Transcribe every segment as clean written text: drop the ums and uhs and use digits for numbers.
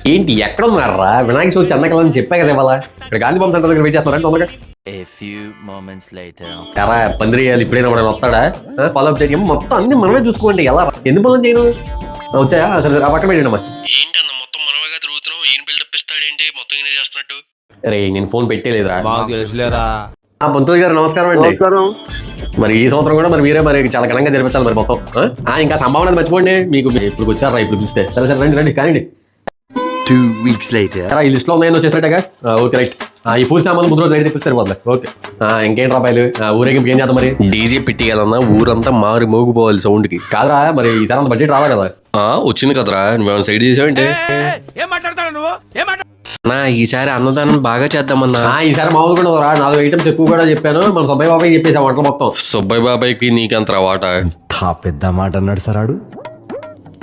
ఏంటి ఎక్కడ ఉన్నారా? వినాయక చవితి చెన్నకెళ్ళని చెప్పా కదా ఇవాళ. ఇక్కడ గాంధీ బొమ్మ సెంటర్ దగ్గర వెయిట్ చేస్తున్నారంటే తొందరగా. A few moments later. ఎరా పందిరి వేయాలి ఇప్పుడైనా వాడు వస్తాడా? ఫాలో అప్ చేయం మొత్తం అన్ని మనమే చూసుకోండి. ఎలా ఎందుకు పనులు చేయను? వచ్చాయా? సరే ఆ పక్కన పెట్టండి అమ్మా. ఏంటన్న మొత్తం మనమేగా తిరుగుతున్నావు, ఏం బిల్డప్ ఇస్తాడేంటి మొత్తం ఈయన చేస్తున్నట్టు? అరే నేను ఫోన్ పెట్టేలేదురా. తెలుసులేరా. పంతులు గారు నమస్కారం అండి. మరి ఈ సంవత్సరం కూడా మరి మీరే మరి చాలా ఘనంగా జరిపించాలి మరి మొత్తం. ఇంకా సంభావన మర్చిపోండి. మీకు ఇప్పుడు వచ్చారా ఇప్పుడు చూస్తే? సరే సరే రండి రండి కానీ 2 weeks later. ఈ లిస్ట్ లో ఉన్నాయని వచ్చేసినట్టుగా. Okay right. ఈ పూజ సామాన్లు ముందు రోజు రైట్ తెప్పిస్తారు పోతుంది. ఓకే ఇంకేంటి రాబాయిలు ఊరేగింపు ఏం చేద్దాం మరి? డీజే పెట్టియాలన్నా ఊరంతా మారి మోగిపోవాలి సౌండ్ కి. కాదురా మరి ఈసారి అంత బడ్జెట్ రావా కదా? వచ్చింది కదరా, నువ్వేమైనా సైడ్ చేసావంటే? నా ఈసారి అన్నదానం బాగా చేద్దామన్నా. ఈసారి మామూలు కూడా రా 4 ఐటమ్స్ ఎక్కువ కూడా చెప్పాను. మన సుబ్బయ్య బాబాయ్ చెప్పేసి వంటలు మొత్తం. సుబ్బయ్య బాబాయ్కి నీకంత వాట. పెద్ద మాట అన్నాడు సార్ ఆడు.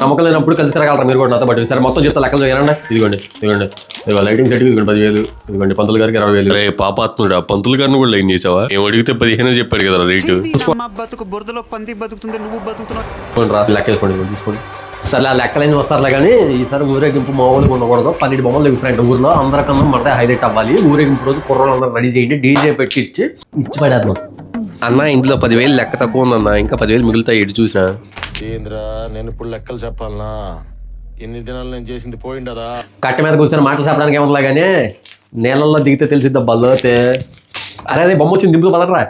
నమ్మకం లేనప్పుడు కలిసి తిరగలరా మీరు కూడా నాతో పాటు? సరే మొత్తం చెప్తా లెక్కలు చేయాలండి. ఇదిగోండి ఇదిగోండి ఇదిగో లైటింగ్ సెట్ ఇదిగోండి 10,000. ఇదిగోండి పంతులు గారికి 20,000. రే పాపాత్ముడా, పంతులు గారిని కూడా లైన్ చేసావా? ఏం అడిగితే 15 చెప్పాడు కదా రేటు. బతుకు బురదలో పంది బతుకుతుంది, నువ్వు బతుకుతున్నావు. రా లెక్క వేసుకోండి చూసుకోండి. సరే ఆ లెక్కలేని వస్తారులే కానీ ఈసారి ఊరేగింపు మామూలుగా ఉండకూడదు. 12 బొమ్మలు లెగుస్తున్నాయంట ఊర్లో. అందరికన్నా మన హైలైట్ అవ్వాలి. ఊరేగింపు రోజు కుర్రోళ్ళు అందరూ రెడీ చేయండి. డీజే పెట్టి ఇచ్చి పడేద్దాం. అన్న ఇందులో 10,000 లెక్క తక్కువ ఉందన్న, ఇంకా 10,000 మిగులుతాయి. ఎటు చూసినా ఏంద్రా నేను ఇప్పుడు లెక్కలు చెప్పాలనా? ఎన్ని దినాలు నేను చేసింది పోయిండదా? కట్ట మీద కూర్చొని మాటలు చెప్పడానికి ఏమన్నా కానీ నీళ్ళల్లో దిగితే తెలిసిద్దా బల్లోతే. అరే బొమ్మ వచ్చింది దింపుతూ పదరా.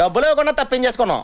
డబ్బులు ఇవ్వకుండా తప్పించేసుకున్నాం.